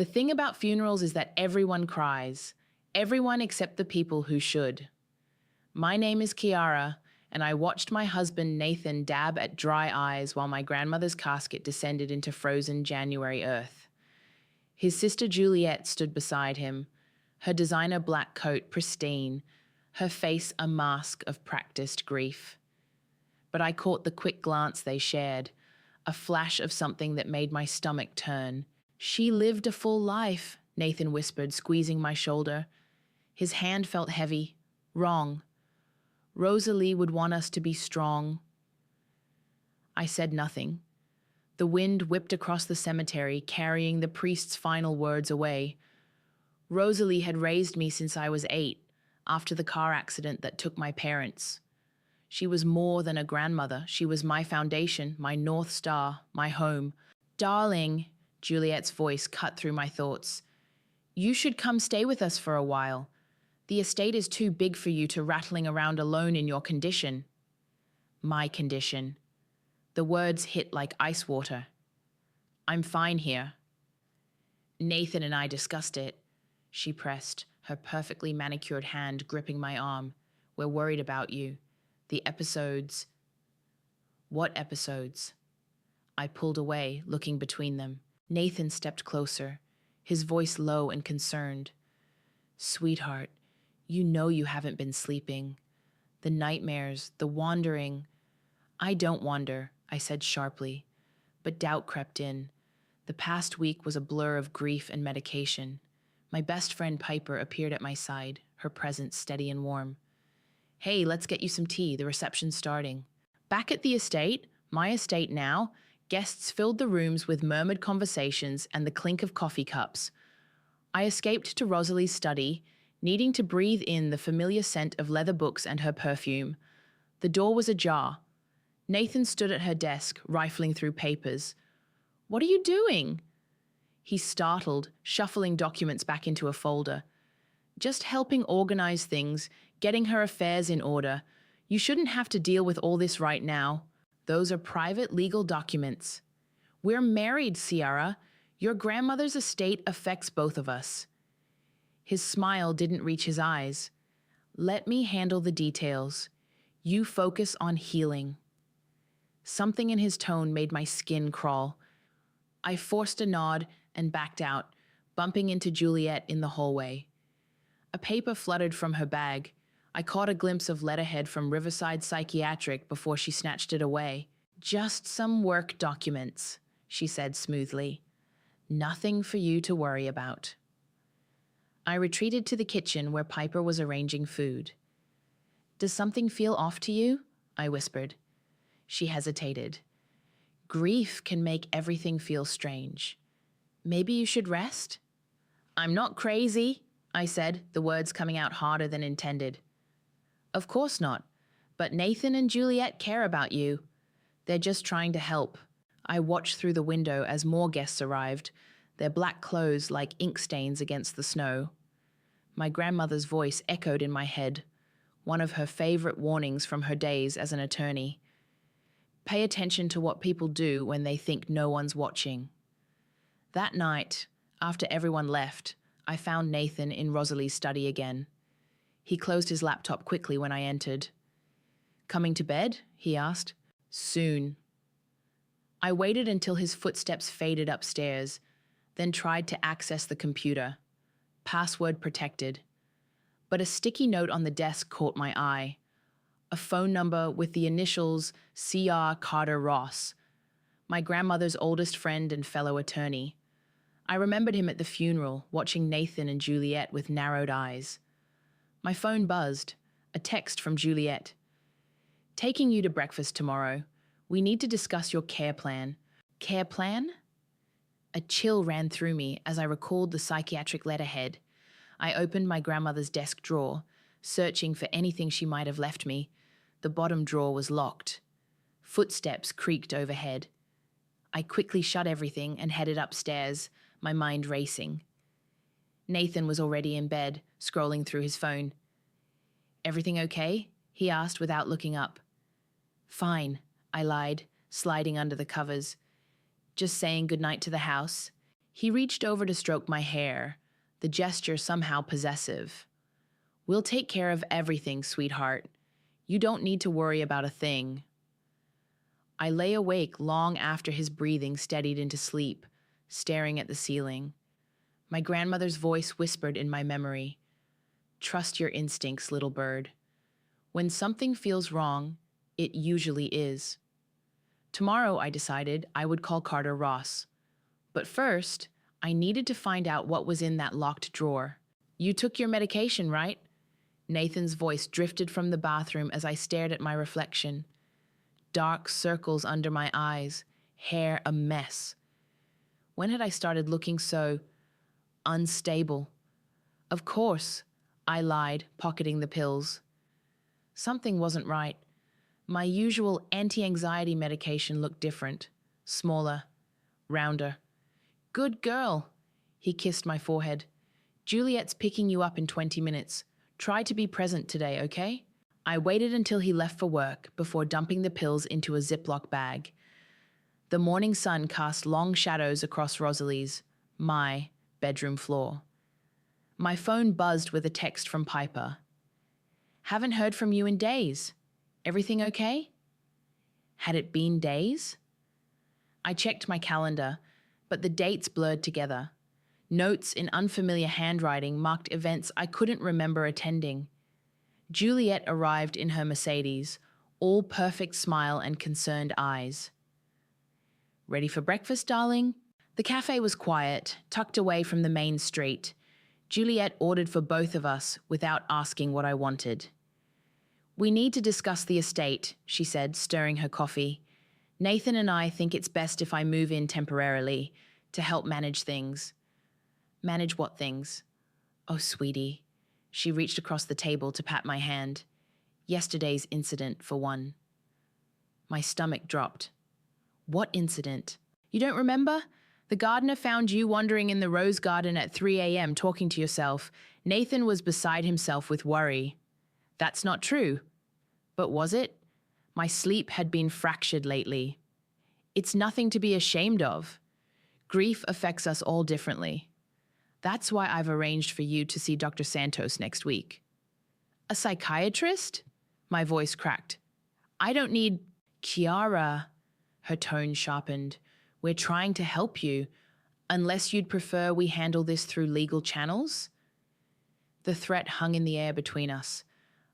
The thing about funerals is that everyone cries. Everyone except the people who should. My name is Kiara, and I watched my husband Nathan dab at dry eyes while my grandmother's casket descended into frozen January earth. His sister Juliet stood beside him, her designer black coat pristine, her face a mask of practiced grief. But I caught the quick glance they shared, a flash of something that made my stomach turn. "She lived a full life," Nathan whispered, squeezing my shoulder. His hand felt heavy. "Wrong. Rosalie would want us to be strong." I said nothing. The wind whipped across the cemetery, carrying the priest's final words away. Rosalie had raised me since I was 8, after the car accident that took my parents. She was more than a grandmother. She was my foundation, my North Star, my home. "Darling," Juliet's voice cut through my thoughts, "you should come stay with us for a while. The estate is too big for you to rattling around alone in your condition." My condition. The words hit like ice water. "I'm fine here." "Nathan and I discussed it," she pressed, her perfectly manicured hand gripping my arm. "We're worried about you. The episodes." "What episodes?" I pulled away, looking between them. Nathan stepped closer, his voice low and concerned. "Sweetheart, you know you haven't been sleeping. The nightmares, the wandering." "I don't wander," I said sharply, but doubt crept in. The past week was a blur of grief and medication. My best friend Piper appeared at my side, her presence steady and warm. "Hey, let's get you some tea, the reception's starting." Back at the estate, my estate now, guests filled the rooms with murmured conversations and the clink of coffee cups. I escaped to Rosalie's study, needing to breathe in the familiar scent of leather books and her perfume. The door was ajar. Nathan stood at her desk, rifling through papers. "What are you doing?" He startled, shuffling documents back into a folder. "Just helping organize things, getting her affairs in order. You shouldn't have to deal with all this right now. Those are private legal documents. We're married, Ciara. Your grandmother's estate affects both of us." His smile didn't reach his eyes. "Let me handle the details. You focus on healing." Something in his tone made my skin crawl. I forced a nod and backed out, bumping into Juliet in the hallway. A paper fluttered from her bag. I caught a glimpse of letterhead from Riverside Psychiatric before she snatched it away. "Just some work documents," she said smoothly. "Nothing for you to worry about." I retreated to the kitchen where Piper was arranging food. "Does something feel off to you?" I whispered. She hesitated. "Grief can make everything feel strange. Maybe you should rest?" "I'm not crazy," I said, the words coming out harder than intended. "Of course not, but Nathan and Juliet care about you. They're just trying to help." I watched through the window as more guests arrived, their black clothes like ink stains against the snow. My grandmother's voice echoed in my head, one of her favorite warnings from her days as an attorney. Pay attention to what people do when they think no one's watching. That night, after everyone left, I found Nathan in Rosalie's study again. He closed his laptop quickly when I entered. "Coming to bed?" he asked. "Soon." I waited until his footsteps faded upstairs, then tried to access the computer. Password protected. But a sticky note on the desk caught my eye. A phone number with the initials C.R. Carter Ross, my grandmother's oldest friend and fellow attorney. I remembered him at the funeral, watching Nathan and Juliet with narrowed eyes. My phone buzzed, a text from Juliet. "Taking you to breakfast tomorrow. We need to discuss your care plan." Care plan? A chill ran through me as I recalled the psychiatric letterhead. I opened my grandmother's desk drawer, searching for anything she might have left me. The bottom drawer was locked. Footsteps creaked overhead. I quickly shut everything and headed upstairs, my mind racing. Nathan was already in bed, scrolling through his phone. "Everything okay?" he asked without looking up. "Fine," I lied, sliding under the covers. "Just saying goodnight to the house." He reached over to stroke my hair, the gesture somehow possessive. We'll take care of everything, sweetheart. You don't need to worry about a thing. I lay awake long after his breathing steadied into sleep, staring at the ceiling. My grandmother's voice whispered in my memory, "Trust your instincts, little bird. When something feels wrong, it usually is." Tomorrow, I decided, I would call Carter Ross. But first, I needed to find out what was in that locked drawer. "You took your medication, right?" Nathan's voice drifted from the bathroom as I stared at my reflection. Dark circles under my eyes, hair a mess. When had I started looking so unstable? "Of course," I lied, pocketing the pills. Something wasn't right. My usual anti-anxiety medication looked different, smaller, rounder. "Good girl," he kissed my forehead. "Juliet's picking you up in 20 minutes. Try to be present today, okay?" I waited until he left for work before dumping the pills into a Ziploc bag. The morning sun cast long shadows across Rosalie's, my, bedroom floor. My phone buzzed with a text from Piper. "Haven't heard from you in days. Everything okay?" Had it been days? I checked my calendar, but the dates blurred together. Notes in unfamiliar handwriting marked events I couldn't remember attending. Juliet arrived in her Mercedes, all perfect smile and concerned eyes. "Ready for breakfast, darling?" The cafe was quiet, tucked away from the main street. Juliet ordered for both of us without asking what I wanted. "We need to discuss the estate," she said, stirring her coffee. "Nathan and I think it's best if I move in temporarily to help manage things." "Manage what things?" "Oh, sweetie." She reached across the table to pat my hand. "Yesterday's incident, for one." My stomach dropped. "What incident?" "You don't remember? The gardener found you wandering in the rose garden at 3 a.m. talking to yourself. Nathan was beside himself with worry." "That's not true." "But was it?" My sleep had been fractured lately. "It's nothing to be ashamed of. Grief affects us all differently. That's why I've arranged for you to see Dr. Santos next week." "A psychiatrist?" My voice cracked. "I don't need—" "Kiara," her tone sharpened. "We're trying to help you, unless you'd prefer we handle this through legal channels." The threat hung in the air between us.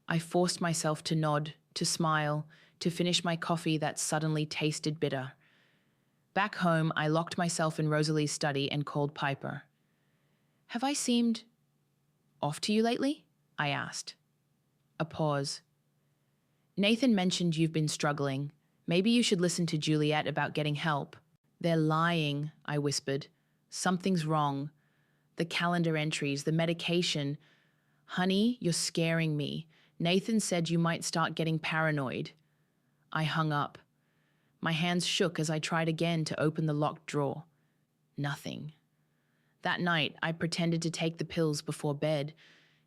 I forced myself to nod, to smile, to finish my coffee that suddenly tasted bitter. Back home, I locked myself in Rosalie's study and called Piper. "Have I seemed off to you lately?" I asked. A pause. "Nathan mentioned you've been struggling. Maybe you should listen to Juliet about getting help." "They're lying," I whispered. "Something's wrong. The calendar entries, the medication. Honey, you're scaring me. Nathan said you might start getting paranoid." I hung up. My hands shook as I tried again to open the locked drawer. Nothing. That night, I pretended to take the pills before bed.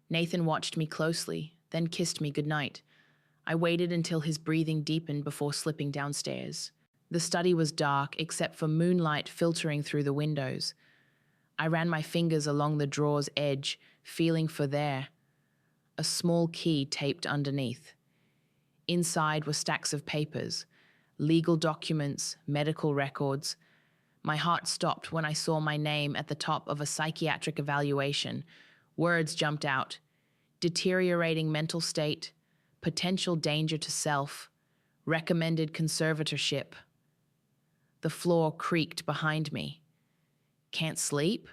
Nathan watched me closely, then kissed me goodnight. I waited until his breathing deepened before slipping downstairs. The study was dark except for moonlight filtering through the windows. I ran my fingers along the drawer's edge, feeling for a small key taped underneath. Inside were stacks of papers, legal documents, medical records. My heart stopped when I saw my name at the top of a psychiatric evaluation. Words jumped out. Deteriorating mental state, potential danger to self, recommended conservatorship. The floor creaked behind me. "Can't sleep?"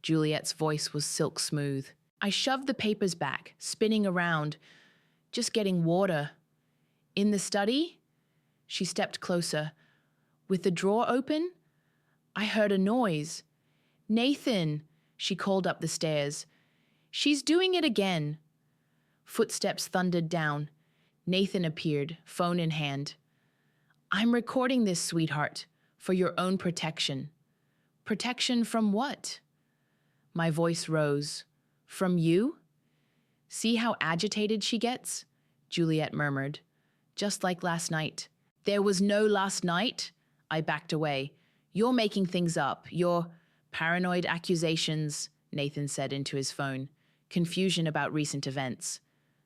Juliet's voice was silk smooth. I shoved the papers back, spinning around, just getting water. "In the study?" She stepped closer. "With the drawer open?" I heard a noise. "Nathan," she called up the stairs. "She's doing it again." Footsteps thundered down. Nathan appeared, phone in hand. "I'm recording this, sweetheart, for your own protection." "Protection from what?" My voice rose. "From you?" "See how agitated she gets?" Juliet murmured. "Just like last night." "There was no last night." I backed away. "You're making things up. You're—" Paranoid accusations, Nathan said into his phone. Confusion about recent events.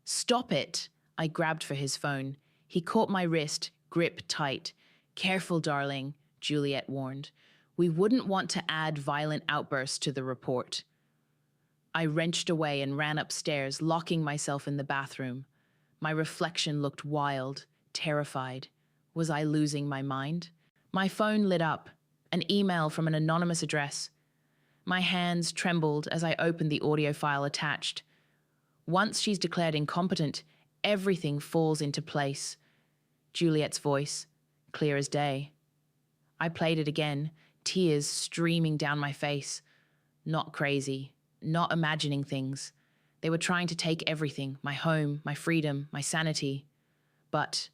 Stop it! I grabbed for his phone. He caught my wrist, grip tight. Careful, darling, Juliet warned. We wouldn't want to add violent outbursts to the report. I wrenched away and ran upstairs, locking myself in the bathroom. My reflection looked wild, terrified. Was I losing my mind? My phone lit up, an email from an anonymous address. My hands trembled as I opened the audio file attached. Once she's declared incompetent, everything falls into place. Juliet's voice, clear as day. I played it again, tears streaming down my face. Not crazy, not imagining things. They were trying to take everything, my home, my freedom, my sanity. But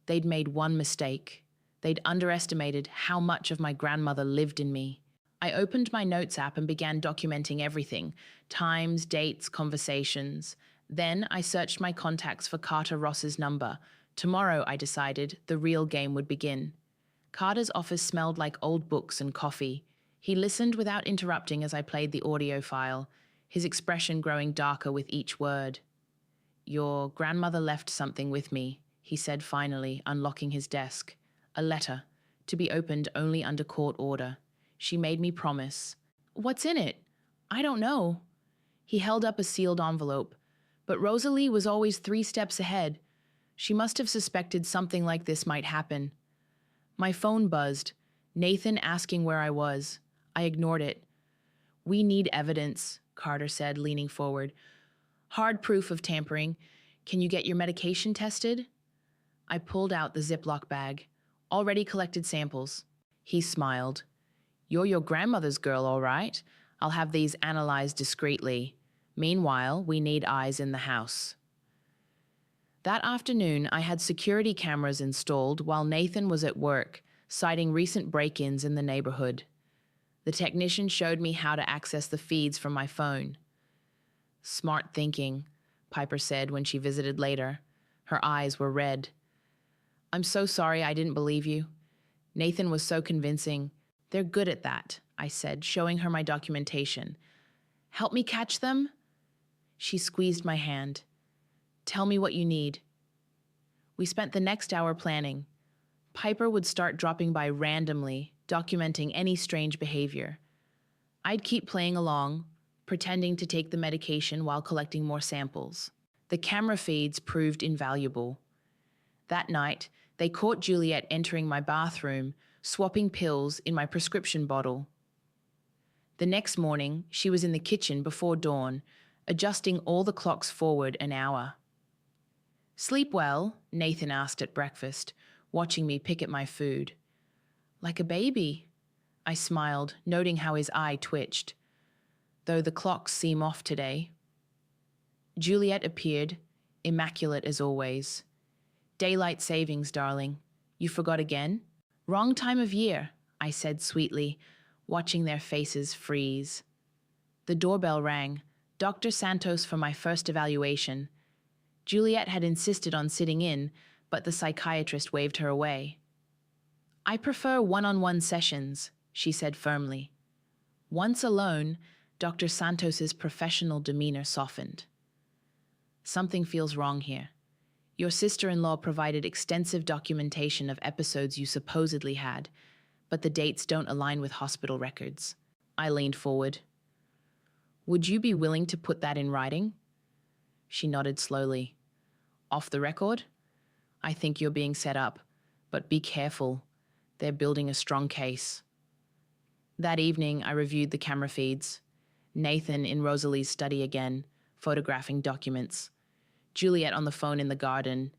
they'd made one mistake. They'd underestimated how much of my grandmother lived in me. I opened my notes app and began documenting everything, times, dates, conversations. Then I searched my contacts for Carter Ross's number. Tomorrow, I decided, the real game would begin. Carter's office smelled like old books and coffee. He listened without interrupting as I played the audio file, his expression growing darker with each word. Your grandmother left something with me, he said finally, unlocking his desk. A letter, to be opened only under court order. She made me promise. What's in it? I don't know. He held up a sealed envelope, but Rosalie was always 3 steps ahead. She must have suspected something like this might happen. My phone buzzed, Nathan asking where I was. I ignored it. We need evidence, Carter said, leaning forward. Hard proof of tampering. Can you get your medication tested? I pulled out the Ziploc bag. Already collected samples. He smiled. You're your grandmother's girl, all right? I'll have these analyzed discreetly. Meanwhile, we need eyes in the house. That afternoon, I had security cameras installed while Nathan was at work, citing recent break-ins in the neighborhood. The technician showed me how to access the feeds from my phone. Smart thinking, Piper said when she visited later. Her eyes were red. I'm so sorry I didn't believe you. Nathan was so convincing. They're good at that, I said, showing her my documentation. Help me catch them? She squeezed my hand. Tell me what you need. We spent the next hour planning. Piper would start dropping by randomly, documenting any strange behavior. I'd keep playing along, pretending to take the medication while collecting more samples. The camera feeds proved invaluable. That night, they caught Juliet entering my bathroom, swapping pills in my prescription bottle. The next morning, she was in the kitchen before dawn, adjusting all the clocks forward an hour. Sleep well? Nathan asked at breakfast, watching me pick at my food. Like a baby, I smiled, noting how his eye twitched. Though the clocks seem off today. Juliet appeared, immaculate as always. Daylight savings, darling. You forgot again? Wrong time of year, I said sweetly, watching their faces freeze. The doorbell rang. Dr. Santos for my first evaluation. Juliet had insisted on sitting in, but the psychiatrist waved her away. I prefer one-on-one sessions, she said firmly. Once alone, Dr. Santos's professional demeanor softened. Something feels wrong here. Your sister-in-law provided extensive documentation of episodes you supposedly had, but the dates don't align with hospital records. I leaned forward. Would you be willing to put that in writing? She nodded slowly. Off the record? I think you're being set up, but be careful. They're building a strong case. That evening, I reviewed the camera feeds. Nathan in Rosalie's study again, photographing documents. Juliet on the phone in the garden.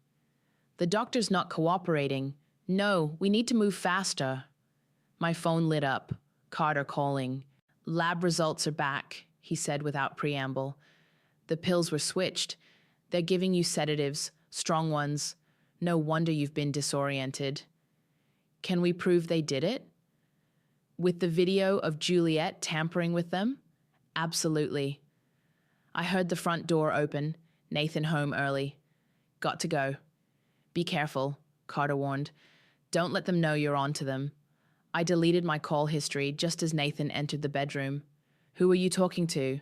The doctor's not cooperating. No, we need to move faster. My phone lit up. Carter calling. Lab results are back, he said without preamble. The pills were switched. They're giving you sedatives, strong ones. No wonder you've been disoriented. Can we prove they did it? With the video of Juliet tampering with them? Absolutely. I heard the front door open. Nathan home early. Got to go. Be careful, Carter warned. Don't let them know you're on to them. I deleted my call history just as Nathan entered the bedroom. Who are you talking to?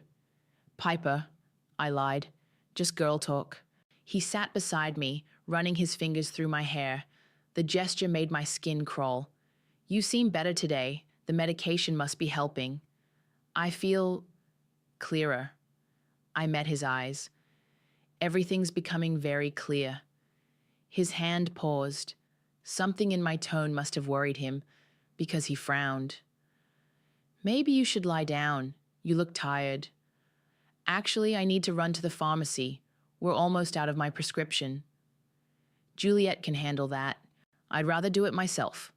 Piper, I lied. Just girl talk. He sat beside me, running his fingers through my hair. The gesture made my skin crawl. You seem better today. The medication must be helping. I feel clearer. I met his eyes. Everything's becoming very clear. His hand paused. Something in my tone must have worried him, because he frowned. Maybe you should lie down. You look tired. Actually, I need to run to the pharmacy. We're almost out of my prescription. Juliet can handle that. I'd rather do it myself.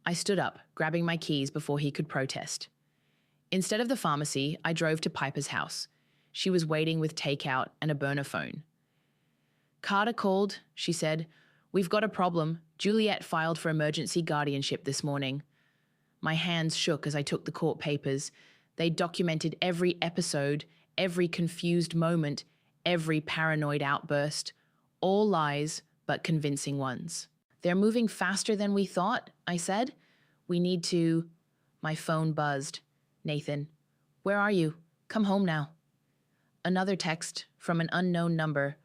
I stood up, grabbing my keys before he could protest. Instead of the pharmacy, I drove to Piper's house. She was waiting with takeout and a burner phone. Carter called, she said. We've got a problem. Juliet filed for emergency guardianship this morning. My hands shook as I took the court papers. They documented every episode, every confused moment, every paranoid outburst. All lies, but convincing ones. They're moving faster than we thought, I said. We need to... My phone buzzed. Nathan, where are you? Come home now. Another text from an unknown number.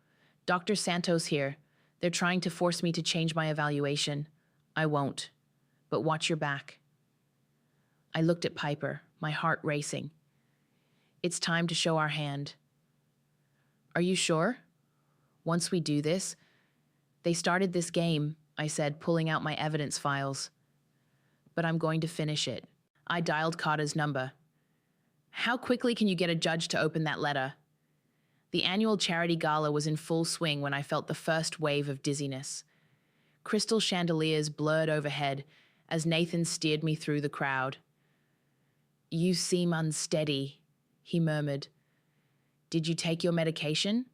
Dr. Santos here. They're trying to force me to change my evaluation. I won't. But watch your back. I looked at Piper, my heart racing. It's time to show our hand. Are you sure? Once we do this... They started this game, I said, pulling out my evidence files. But I'm going to finish it. I dialed Carter's number. How quickly can you get a judge to open that letter? The annual charity gala was in full swing when I felt the first wave of dizziness. Crystal chandeliers blurred overhead as Nathan steered me through the crowd. You seem unsteady, he murmured. Did you take your medication?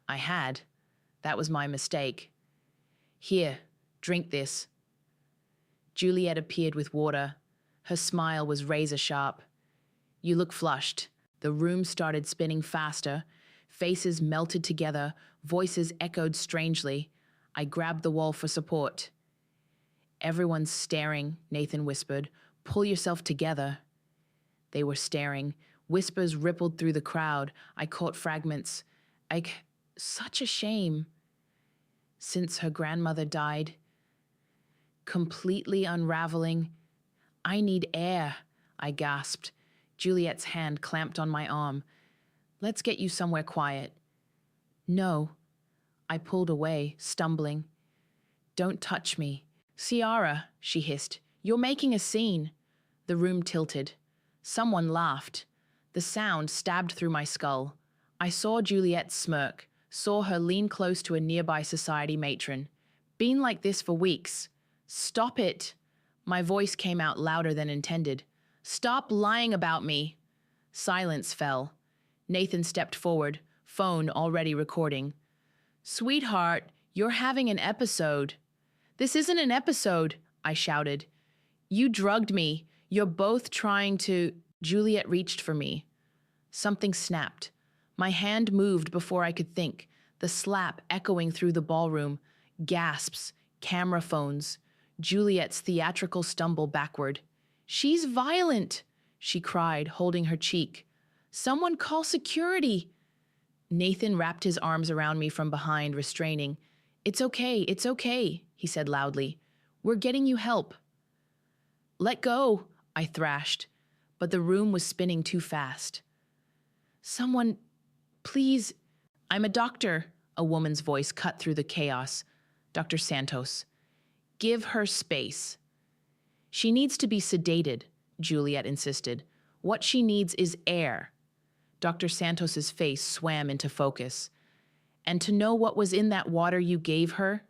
I had. That was my mistake. Here, drink this. Juliet appeared with water. Her smile was razor sharp. You look flushed. The room started spinning faster. Faces melted together. Voices echoed strangely. I grabbed the wall for support. Everyone's staring, Nathan whispered. Pull yourself together. They were staring. Whispers rippled through the crowd. I caught fragments. Such a shame. Since her grandmother died. Completely unraveling. I need air, I gasped. Juliet's hand clamped on my arm. Let's get you somewhere quiet. No. I pulled away, stumbling. Don't touch me. Ciara, she hissed. You're making a scene. The room tilted. Someone laughed. The sound stabbed through my skull. I saw Juliet smirk, saw her lean close to a nearby society matron. Been like this for weeks. Stop it. My voice came out louder than intended. Stop lying about me. Silence fell. Nathan stepped forward, phone already recording. Sweetheart, you're having an episode. This isn't an episode, I shouted. You drugged me. You're both trying to... Juliet reached for me. Something snapped. My hand moved before I could think, the slap echoing through the ballroom, gasps, camera phones, Juliet's theatrical stumble backward. She's violent, she cried, holding her cheek. Someone call security. Nathan wrapped his arms around me from behind, restraining. It's okay, he said loudly. We're getting you help. Let go, I thrashed, but the room was spinning too fast. Someone, please. I'm a doctor, a woman's voice cut through the chaos. Dr. Santos. Give her space. She needs to be sedated, Juliet insisted. What she needs is air. Dr. Santos's face swam into focus. And to know what was in that water you gave her?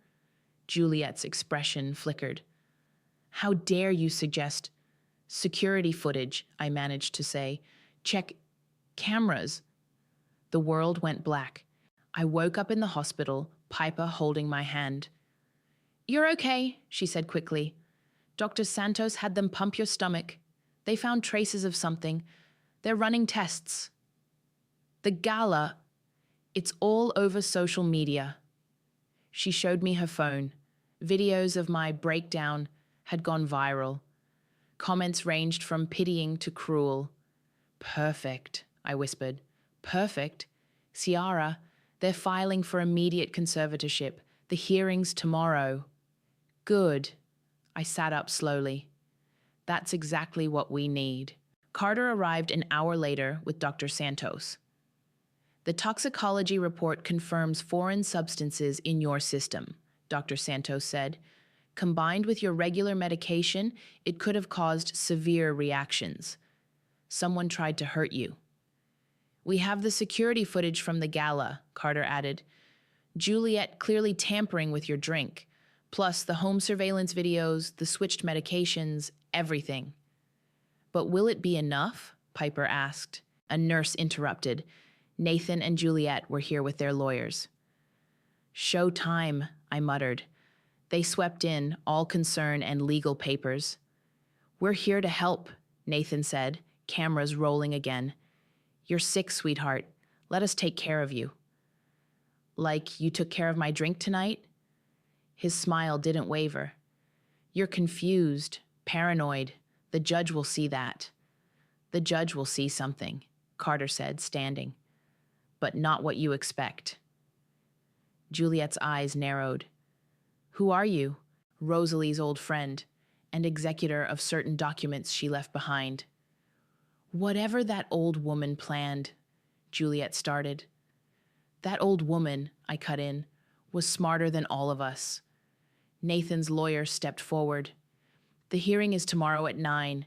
Juliet's expression flickered. How dare you suggest... Security footage, I managed to say. Check cameras. The world went black. I woke up in the hospital, Piper holding my hand. You're okay, she said quickly. Dr. Santos had them pump your stomach. They found traces of something. They're running tests. The gala. It's all over social media. She showed me her phone. Videos of my breakdown had gone viral. Comments ranged from pitying to cruel. Perfect, I whispered. Perfect? Ciara, they're filing for immediate conservatorship. The hearing's tomorrow. Good. I sat up slowly. That's exactly what we need. Carter arrived an hour later with Dr. Santos. The toxicology report confirms foreign substances in your system, Dr. Santos said. Combined with your regular medication, it could have caused severe reactions. Someone tried to hurt you. We have the security footage from the gala, Carter added. Juliet clearly tampering with your drink, plus the home surveillance videos, the switched medications, everything. But will it be enough? Piper asked. A nurse interrupted. Nathan and Juliet were here with their lawyers. Show time, I muttered. They swept in, all concern and legal papers. We're here to help, Nathan said, cameras rolling again. You're sick, sweetheart. Let us take care of you. Like you took care of my drink tonight? His smile didn't waver. You're confused, paranoid. The judge will see that. The judge will see something, Carter said, standing. But not what you expect. Juliet's eyes narrowed. Who are you? Rosalie's old friend, and executor of certain documents she left behind. Whatever that old woman planned, Juliet started. That old woman, I cut in, was smarter than all of us. Nathan's lawyer stepped forward. The hearing is tomorrow at 9.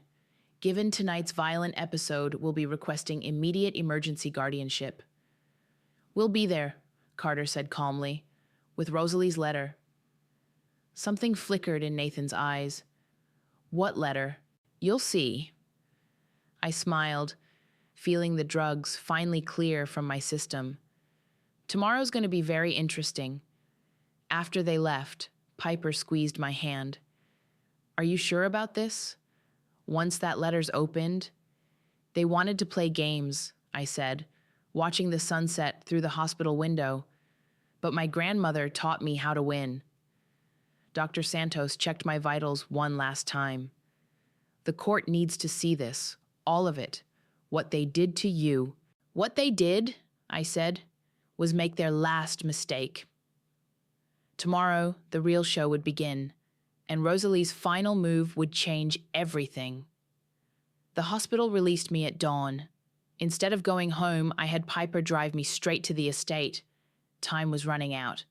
Given tonight's violent episode, we'll be requesting immediate emergency guardianship. We'll be there, Carter said calmly, with Rosalie's letter. Something flickered in Nathan's eyes. What letter? You'll see. I smiled, feeling the drugs finally clear from my system. Tomorrow's going to be very interesting. After they left, Piper squeezed my hand. Are you sure about this? Once that letter's opened? They wanted to play games, I said, watching the sunset through the hospital window. But my grandmother taught me how to win. Dr. Santos checked my vitals one last time. The court needs to see this, all of it. What they did to you. What they did, I said, was make their last mistake. Tomorrow, the real show would begin, and Rosalie's final move would change everything. The hospital released me at dawn. Instead of going home, I had Piper drive me straight to the estate. Time was running out.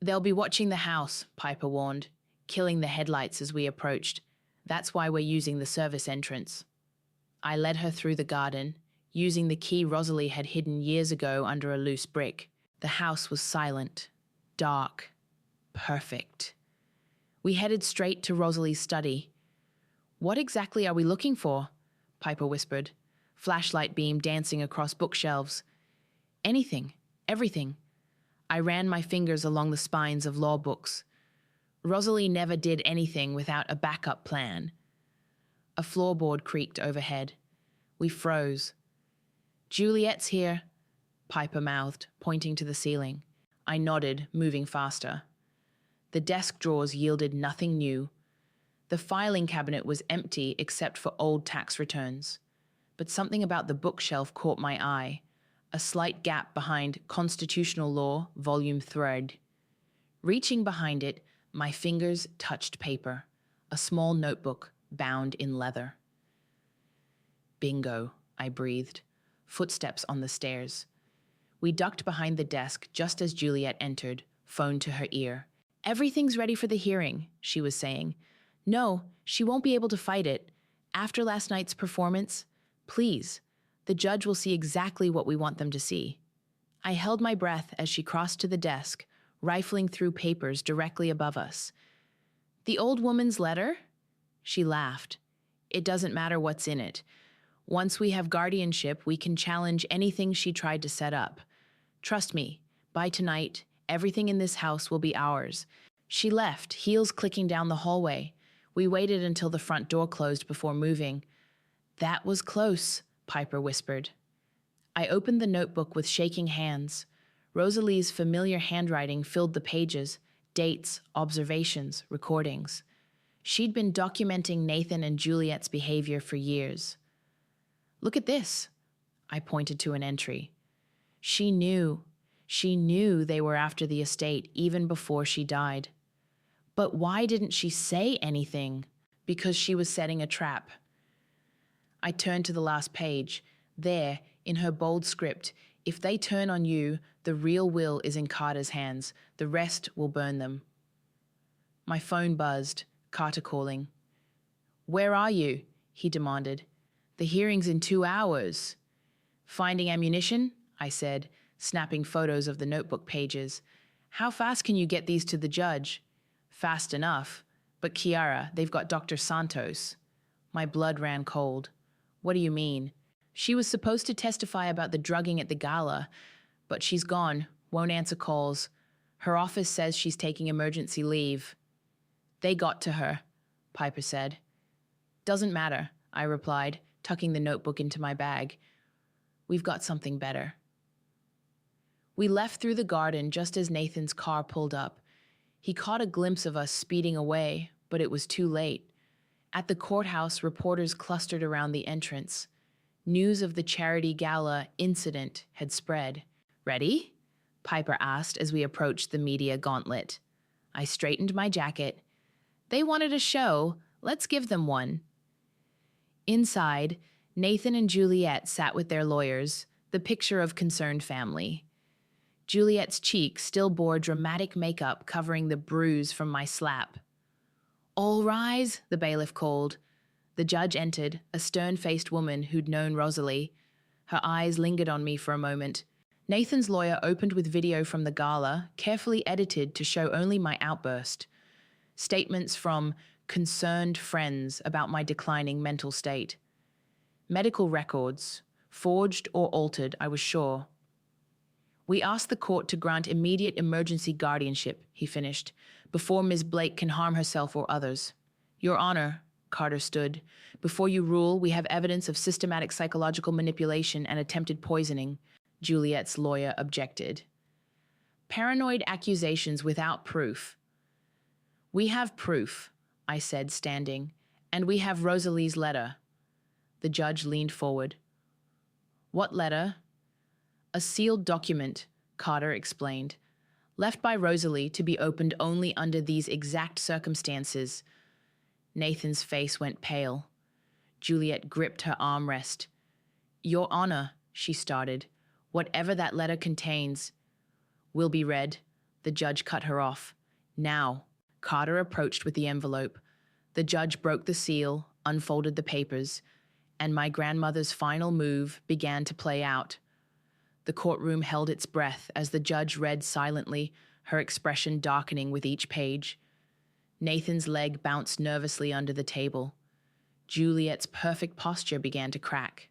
They'll be watching the house, Piper warned, killing the headlights as we approached. That's why we're using the service entrance. I led her through the garden, using the key Rosalie had hidden years ago under a loose brick. The house was silent, dark, perfect. We headed straight to Rosalie's study. What exactly are we looking for? Piper whispered, flashlight beam dancing across bookshelves. Anything, everything. I ran my fingers along the spines of law books. Rosalie never did anything without a backup plan. A floorboard creaked overhead. We froze. Juliet's here, Piper mouthed, pointing to the ceiling. I nodded, moving faster. The desk drawers yielded nothing new. The filing cabinet was empty except for old tax returns. But something about the bookshelf caught my eye. A slight gap behind Constitutional Law, Volume 3. Reaching behind it, my fingers touched paper, a small notebook bound in leather. Bingo, I breathed. Footsteps on the stairs. We ducked behind the desk just as Juliet entered, phone to her ear. Everything's ready for the hearing, she was saying. No, she won't be able to fight it. After last night's performance, please. The judge will see exactly what we want them to see. I held my breath as she crossed to the desk, rifling through papers directly above us. The old woman's letter? She laughed. It doesn't matter what's in it. Once we have guardianship, we can challenge anything she tried to set up. Trust me, by tonight, everything in this house will be ours. She left, heels clicking down the hallway. We waited until the front door closed before moving. That was close, Piper whispered. I opened the notebook with shaking hands. Rosalie's familiar handwriting filled the pages, dates, observations, recordings. She'd been documenting Nathan and Juliet's behavior for years. Look at this. I pointed to an entry. She knew they were after the estate even before she died. But why didn't she say anything? Because she was setting a trap. I turned to the last page. There, in her bold script, if they turn on you, the real will is in Carter's hands. The rest will burn them. My phone buzzed, Carter calling. Where are you? He demanded. The hearing's in 2 hours. Finding ammunition? I said, snapping photos of the notebook pages. How fast can you get these to the judge? Fast enough. But Kiara, they've got Dr. Santos. My blood ran cold. What do you mean? She was supposed to testify about the drugging at the gala, but she's gone, won't answer calls. Her office says she's taking emergency leave. They got to her, Piper said. Doesn't matter, I replied, tucking the notebook into my bag. We've got something better. We left through the garden just as Nathan's car pulled up. He caught a glimpse of us speeding away, but it was too late. At the courthouse, reporters clustered around the entrance. News of the charity gala incident had spread. Ready? Piper asked as we approached the media gauntlet. I straightened my jacket. They wanted a show. Let's give them one. Inside, Nathan and Juliet sat with their lawyers, the picture of concerned family. Juliet's cheek still bore dramatic makeup covering the bruise from my slap. All rise, the bailiff called. The judge entered, a stern-faced woman who'd known Rosalie. Her eyes lingered on me for a moment. Nathan's lawyer opened with video from the gala, carefully edited to show only my outburst. Statements from concerned friends about my declining mental state. Medical records, forged or altered, I was sure. We asked the court to grant immediate emergency guardianship, he finished, before Ms. Blake can harm herself or others. Your Honor, Carter stood, before you rule, we have evidence of systematic psychological manipulation and attempted poisoning, Juliet's lawyer objected. Paranoid accusations without proof. We have proof, I said, standing, and we have Rosalie's letter. The judge leaned forward. What letter? A sealed document, Carter explained, left by Rosalie to be opened only under these exact circumstances. Nathan's face went pale. Juliet gripped her armrest. Your Honor, she started, whatever that letter contains will be read. The judge cut her off. Now, Carter approached with the envelope. The judge broke the seal, unfolded the papers, and my grandmother's final move began to play out. The courtroom held its breath as the judge read silently, her expression darkening with each page. Nathan's leg bounced nervously under the table. Juliet's perfect posture began to crack.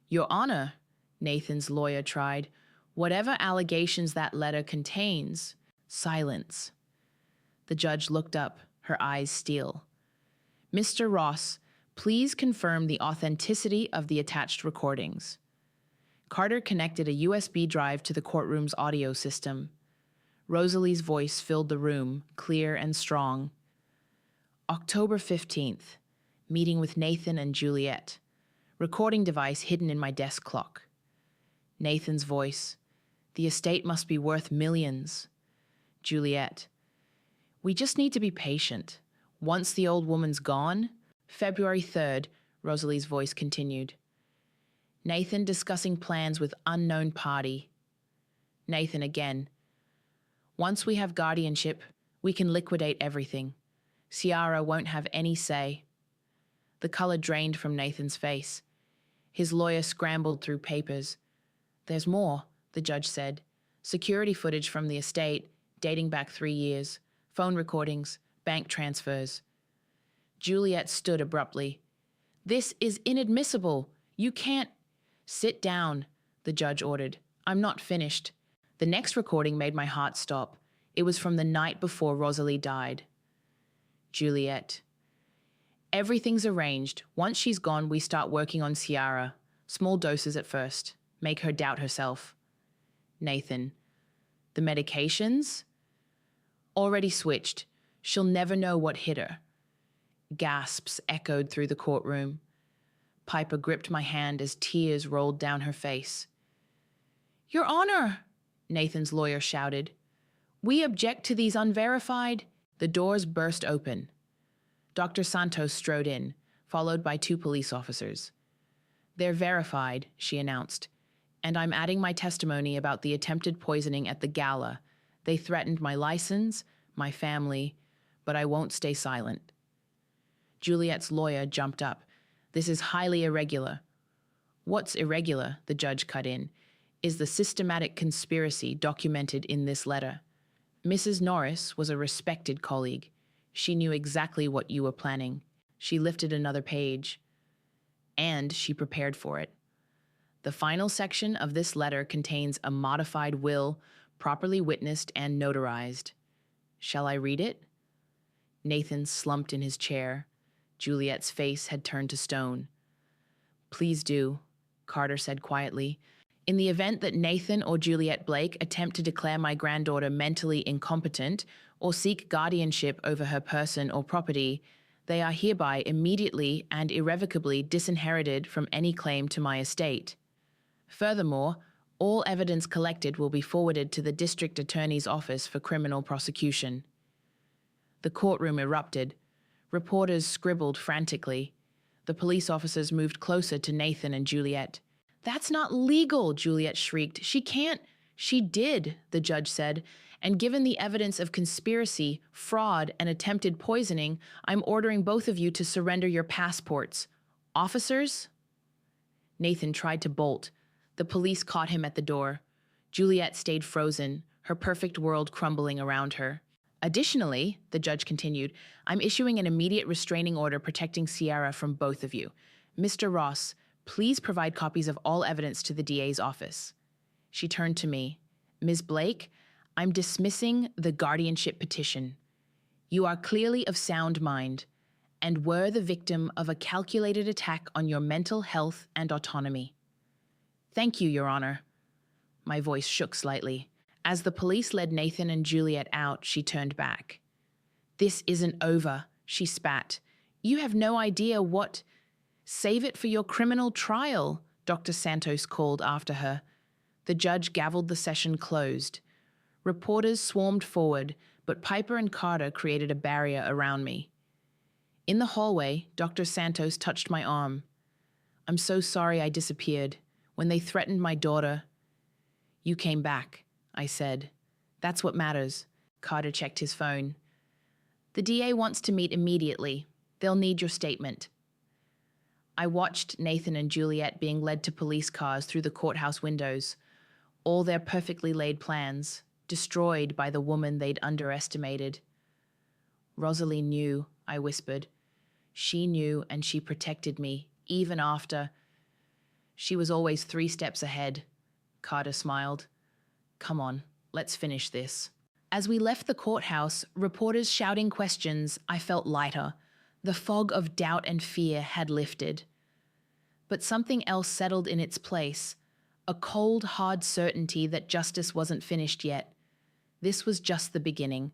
Your Honor, Nathan's lawyer tried, whatever allegations that letter contains, silence. The judge looked up, her eyes steel. Mr. Ross, please confirm the authenticity of the attached recordings. Carter connected a USB drive to the courtroom's audio system. Rosalie's voice filled the room, clear and strong. October 15th, meeting with Nathan and Juliet. Recording device hidden in my desk clock. Nathan's voice. The estate must be worth millions. Juliet. We just need to be patient. Once the old woman's gone. February 3rd, Rosalie's voice continued. Nathan discussing plans with unknown party. Nathan again. Once we have guardianship, we can liquidate everything. Ciara won't have any say. The color drained from Nathan's face. His lawyer scrambled through papers. There's more, the judge said. Security footage from the estate, dating back 3 years. Phone recordings, bank transfers. Juliet stood abruptly. This is inadmissible. You can't... Sit down, the judge ordered. I'm not finished. The next recording made my heart stop. It was from the night before Rosalie died. Juliet. Everything's arranged. Once she's gone, we start working on Ciara. Small doses at first. Make her doubt herself. Nathan. The medications? Already switched. She'll never know what hit her. Gasps echoed through the courtroom. Piper gripped my hand as tears rolled down her face. Your Honor, Nathan's lawyer shouted. We object to these unverified. The doors burst open. Dr. Santos strode in, followed by 2 police officers. They're verified, she announced, and I'm adding my testimony about the attempted poisoning at the gala. They threatened my license, my family, but I won't stay silent. Juliet's lawyer jumped up. This is highly irregular. What's irregular, the judge cut in, is the systematic conspiracy documented in this letter. Mrs. Norris was a respected colleague. She knew exactly what you were planning. She lifted another page, and she prepared for it. The final section of this letter contains a modified will, properly witnessed and notarized. Shall I read it? Nathan slumped in his chair. Juliet's face had turned to stone. Please do, Carter said quietly. In the event that Nathan or Juliet Blake attempt to declare my granddaughter mentally incompetent or seek guardianship over her person or property, they are hereby immediately and irrevocably disinherited from any claim to my estate. Furthermore, all evidence collected will be forwarded to the District Attorney's Office for criminal prosecution. The courtroom erupted. Reporters scribbled frantically. The police officers moved closer to Nathan and Juliet. That's not legal, Juliet shrieked. She can't. She did, the judge said, and given the evidence of conspiracy, fraud, and attempted poisoning, I'm ordering both of you to surrender your passports. Officers? Nathan tried to bolt. The police caught him at the door. Juliet stayed frozen, her perfect world crumbling around her. Additionally, the judge continued, I'm issuing an immediate restraining order protecting Sierra from both of you. Mr. Ross, please provide copies of all evidence to the DA's office. She turned to me. Ms. Blake, I'm dismissing the guardianship petition. You are clearly of sound mind and were the victim of a calculated attack on your mental health and autonomy. Thank you, Your Honor. My voice shook slightly. As the police led Nathan and Juliet out, she turned back. This isn't over, she spat. You have no idea what... Save it for your criminal trial, Dr. Santos called after her. The judge gavelled the session closed. Reporters swarmed forward, but Piper and Carter created a barrier around me. In the hallway, Dr. Santos touched my arm. I'm so sorry I disappeared. When they threatened my daughter, you came back, I said. That's what matters. Carter checked his phone. The DA wants to meet immediately. They'll need your statement. I watched Nathan and Juliet being led to police cars through the courthouse windows, all their perfectly laid plans, destroyed by the woman they'd underestimated. Rosalie knew, I whispered. She knew and she protected me, even after. She was always 3 steps ahead. Carter smiled. Come on, let's finish this. As we left the courthouse, reporters shouting questions, I felt lighter. The fog of doubt and fear had lifted. But something else settled in its place, a cold, hard certainty that justice wasn't finished yet. This was just the beginning.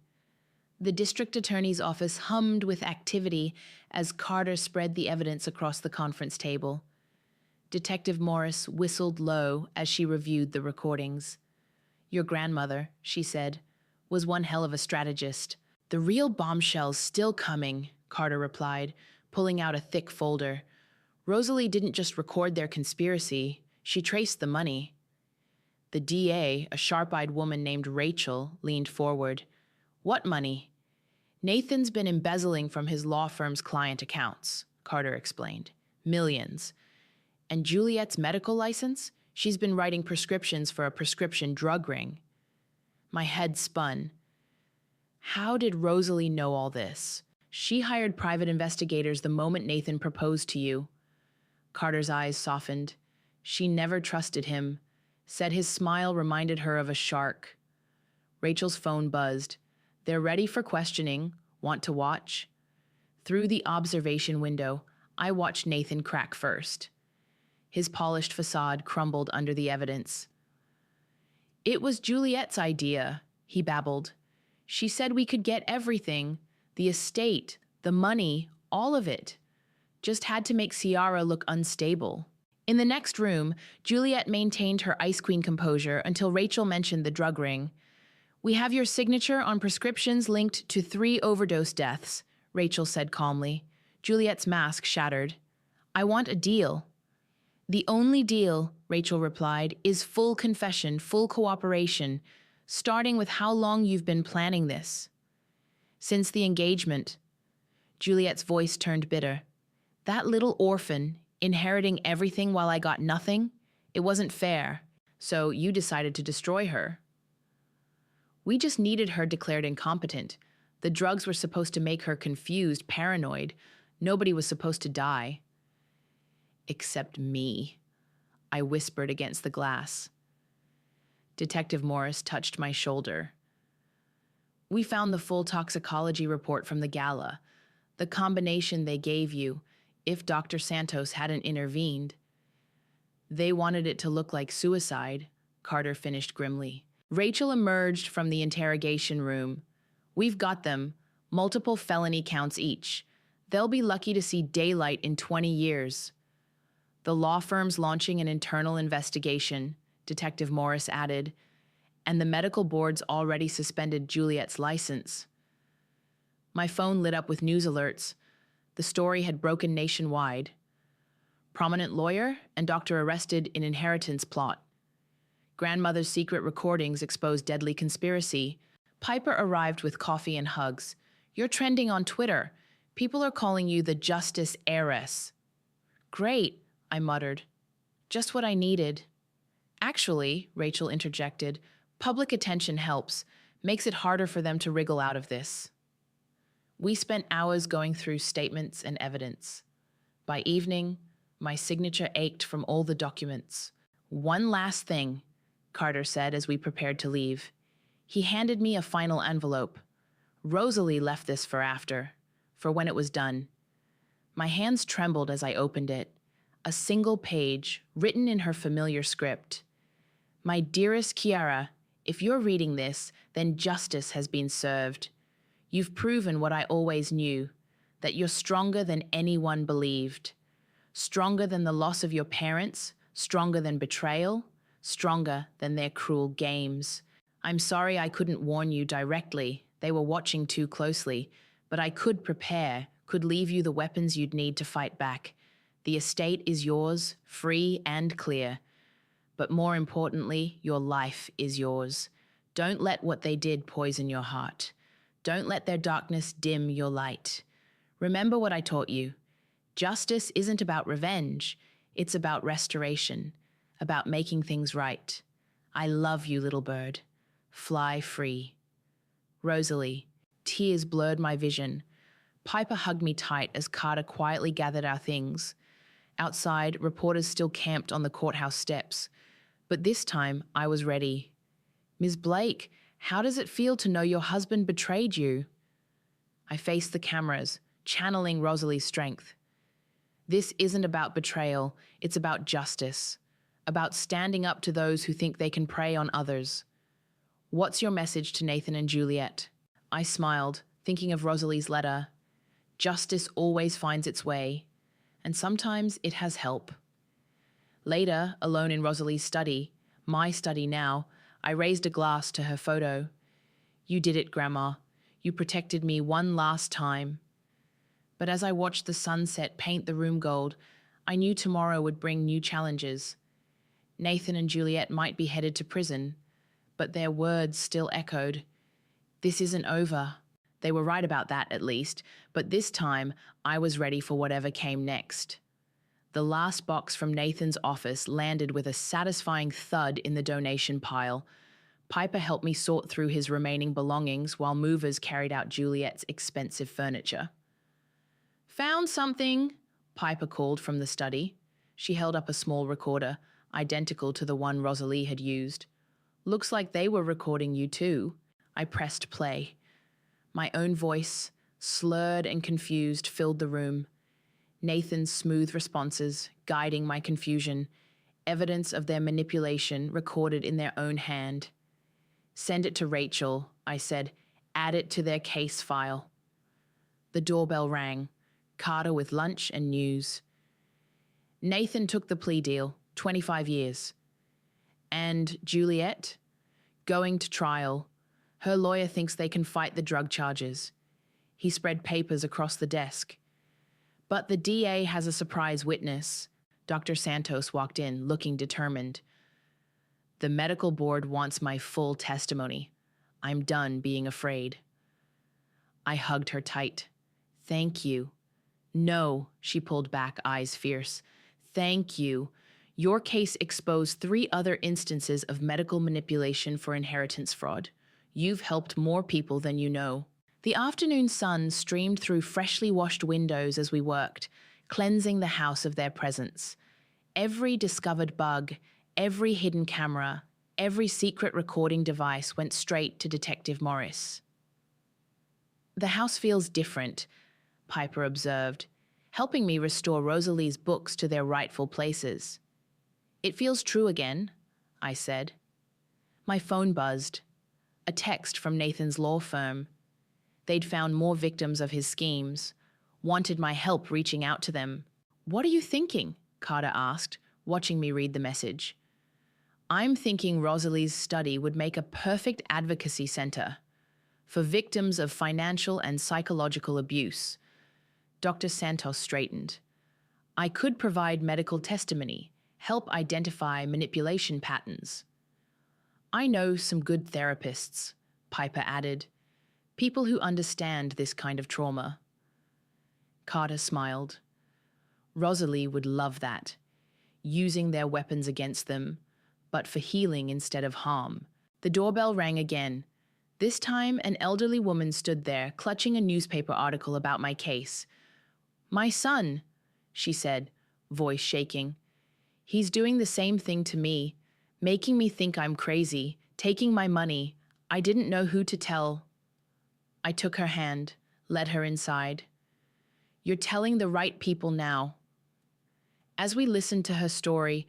The district attorney's office hummed with activity as Carter spread the evidence across the conference table. Detective Morris whistled low as she reviewed the recordings. Your grandmother, she said, was one hell of a strategist. The real bombshell's still coming, Carter replied, pulling out a thick folder. Rosalie didn't just record their conspiracy, she traced the money. The DA, a sharp-eyed woman named Rachel, leaned forward. What money? Nathan's been embezzling from his law firm's client accounts, Carter explained. Millions. And Juliet's medical license? She's been writing prescriptions for a prescription drug ring. My head spun. How did Rosalie know all this? She hired private investigators the moment Nathan proposed to you. Carter's eyes softened. She never trusted him, said his smile reminded her of a shark. Rachel's phone buzzed. They're ready for questioning. Want to watch? Through the observation window, I watched Nathan crack first. His polished facade crumbled under the evidence. It was Juliet's idea, he babbled. She said we could get everything, The estate, the money, all of it. Just had to make Ciara look unstable. In the next room, Juliet maintained her Ice Queen composure until Rachel mentioned the drug ring. "We have your signature on prescriptions linked to 3 overdose deaths," Rachel said calmly. Juliet's mask shattered. "I want a deal." "The only deal," Rachel replied, "is full confession, full cooperation, starting with how long you've been planning this." "Since the engagement." Juliet's voice turned bitter. "That little orphan, inheriting everything while I got nothing? It wasn't fair. So you decided to destroy her." "We just needed her declared incompetent. The drugs were supposed to make her confused, paranoid. Nobody was supposed to die." "Except me," I whispered against the glass. Detective Morris touched my shoulder. "We found the full toxicology report from the gala. The combination they gave you, if Dr. Santos hadn't intervened." "They wanted it to look like suicide," Carter finished grimly. Rachel emerged from the interrogation room. "We've got them, multiple felony counts each. They'll be lucky to see daylight in 20 years. The law firm's launching an internal investigation," Detective Morris added, "and the medical board's already suspended Juliet's license." My phone lit up with news alerts. The story had broken nationwide. "Prominent lawyer and doctor arrested in inheritance plot." "Grandmother's secret recordings expose deadly conspiracy." Piper arrived with coffee and hugs. "You're trending on Twitter. People are calling you the justice heiress." "Great," I muttered. "Just what I needed." "Actually," Rachel interjected, "public attention helps, makes it harder for them to wriggle out of this." We spent hours going through statements and evidence. By evening, my signature ached from all the documents. "One last thing," Carter said as we prepared to leave. He handed me a final envelope. "Rosalie left this for after, for when it was done." My hands trembled as I opened it. A single page, written in her familiar script. "My dearest Chiara, if you're reading this, then justice has been served. You've proven what I always knew, that you're stronger than anyone believed. Stronger than the loss of your parents, stronger than betrayal, stronger than their cruel games. I'm sorry I couldn't warn you directly. They were watching too closely, but I could prepare, could leave you the weapons you'd need to fight back. The estate is yours, free and clear. But more importantly, your life is yours. Don't let what they did poison your heart. Don't let their darkness dim your light. Remember what I taught you. Justice isn't about revenge. It's about restoration, about making things right. I love you, little bird. Fly free. Rosalie." Tears blurred my vision. Piper hugged me tight as Carter quietly gathered our things. Outside, reporters still camped on the courthouse steps. But this time, I was ready. "Ms. Blake, how does it feel to know your husband betrayed you?" I faced the cameras, channeling Rosalie's strength. "This isn't about betrayal, it's about justice. About standing up to those who think they can prey on others. What's your message to Nathan and Juliet?" I smiled, thinking of Rosalie's letter. Justice always finds its way, and sometimes it has help. Later, alone in Rosalie's study, my study now, I raised a glass to her photo. "You did it, Grandma. You protected me one last time." But as I watched the sunset paint the room gold, I knew tomorrow would bring new challenges. Nathan and Juliet might be headed to prison, but their words still echoed. This isn't over. They were right about that, at least, but this time I was ready for whatever came next. The last box from Nathan's office landed with a satisfying thud in the donation pile. Piper helped me sort through his remaining belongings while movers carried out Juliet's expensive furniture. "Found something," Piper called from the study. She held up a small recorder, identical to the one Rosalie had used. "Looks like they were recording you too." I pressed play. My own voice, slurred and confused, filled the room. Nathan's smooth responses, guiding my confusion, evidence of their manipulation recorded in their own hand. "Send it to Rachel," I said. "Add it to their case file." The doorbell rang. Carter with lunch and news. Nathan took the plea deal, 25 years. And Juliet? Going to trial. Her lawyer thinks they can fight the drug charges. He spread papers across the desk. But the DA has a surprise witness. Dr. Santos walked in, looking determined. The medical board wants my full testimony. I'm done being afraid. I hugged her tight. Thank you. No, she pulled back, eyes fierce. Thank you. Your case exposed 3 other instances of medical manipulation for inheritance fraud. You've helped more people than you know. The afternoon sun streamed through freshly washed windows as we worked, cleansing the house of their presence. Every discovered bug, every hidden camera, every secret recording device went straight to Detective Morris. The house feels different, Piper observed, helping me restore Rosalie's books to their rightful places. It feels true again, I said. My phone buzzed. A text from Nathan's law firm. They'd found more victims of his schemes, wanted my help reaching out to them. What are you thinking? Carter asked, watching me read the message. I'm thinking Rosalie's study would make a perfect advocacy center for victims of financial and psychological abuse. Dr. Santos straightened. I could provide medical testimony, help identify manipulation patterns. I know some good therapists, Piper added, people who understand this kind of trauma. Carter smiled. Rosalie would love that, using their weapons against them, but for healing instead of harm. The doorbell rang again. This time, an elderly woman stood there, clutching a newspaper article about my case. My son, she said, voice shaking. He's doing the same thing to me, making me think I'm crazy, taking my money. I didn't know who to tell. I took her hand, led her inside. You're telling the right people now. As we listened to her story,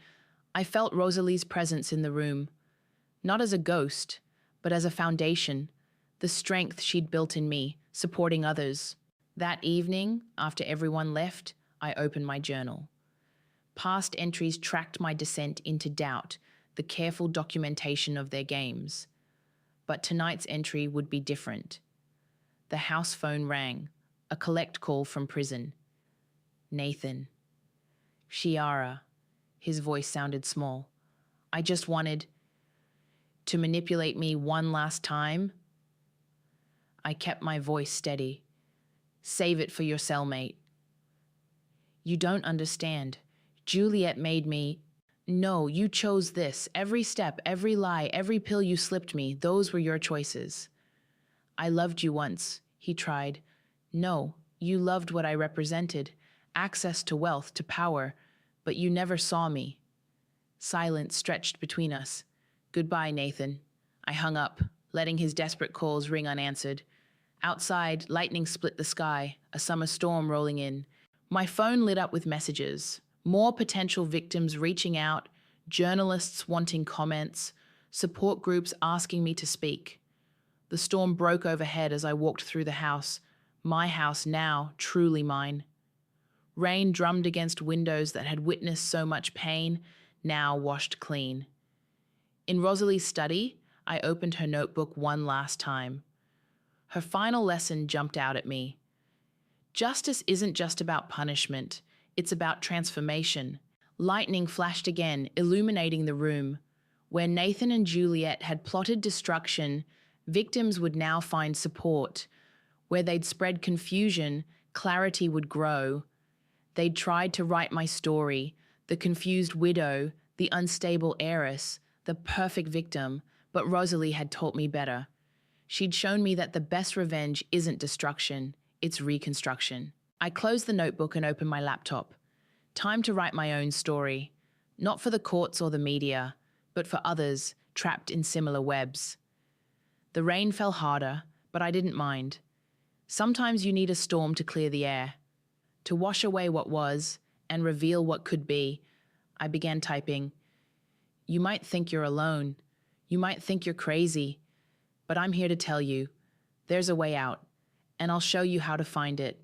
I felt Rosalie's presence in the room, not as a ghost, but as a foundation, the strength she'd built in me, supporting others. That evening, after everyone left, I opened my journal. Past entries tracked my descent into doubt, the careful documentation of their games. But tonight's entry would be different. The house phone rang, a collect call from prison. Nathan. Chiara. His voice sounded small. I just wanted to manipulate me one last time. I kept my voice steady. Save it for your cellmate. You don't understand. Juliet made me. No, you chose this. Every step, every lie, every pill you slipped me, those were your choices. I loved you once, he tried. No, you loved what I represented. Access to wealth, to power, but you never saw me. Silence stretched between us. Goodbye, Nathan. I hung up, letting his desperate calls ring unanswered. Outside, lightning split the sky, a summer storm rolling in. My phone lit up with messages. More potential victims reaching out, journalists wanting comments, support groups asking me to speak. The storm broke overhead as I walked through the house, my house now, truly mine. Rain drummed against windows that had witnessed so much pain, now washed clean. In Rosalie's study, I opened her notebook one last time. Her final lesson jumped out at me. Justice isn't just about punishment, it's about transformation. Lightning flashed again, illuminating the room. Where Nathan and Juliet had plotted destruction, victims would now find support. Where they'd spread confusion, clarity would grow. They'd tried to write my story, the confused widow, the unstable heiress, the perfect victim, but Rosalie had taught me better. She'd shown me that the best revenge isn't destruction, it's reconstruction. I closed the notebook and opened my laptop. Time to write my own story, not for the courts or the media, but for others trapped in similar webs. The rain fell harder, but I didn't mind. Sometimes you need a storm to clear the air. To wash away what was and reveal what could be, I began typing. You might think you're alone. You might think you're crazy. But I'm here to tell you, there's a way out. and I'll show you how to find it.